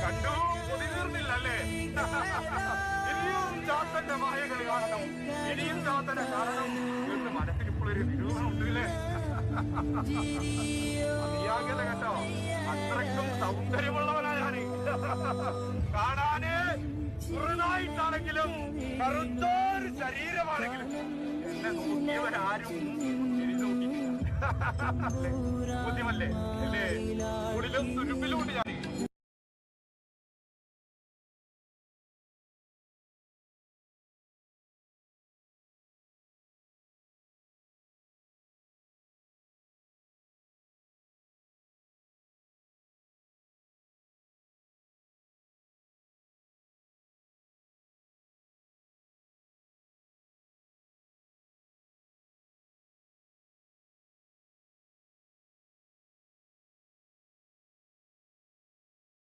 കണ്ടു പൊതിതീർന്നില്ലല്ലേ? ഇനിയും ചാത്തന്റെ മായകൾ കാണണം, ഇനിയും ചാത്തനെ കാണണം എന്ന് മനസ്സിൽ ഇപ്പോഴൊരു വിരോധം ഉണ്ടല്ലേ? അറിയാകല കേട്ടോ, അത്രയ്ക്കും സൗന്ദര്യമുള്ളവനാണ്. കാണാന് ചെറുതായിട്ടാണെങ്കിലും കറുത്തൊരു ശരീരമാണെങ്കിലും എന്നെ നോക്കിയവരാരും തിരിഞ്ഞു നോക്കി. ബുദ്ധിമല്ലേ അല്ലേ? ഉള്ളിലും തുരുമ്പിലും ഉണ്ട്.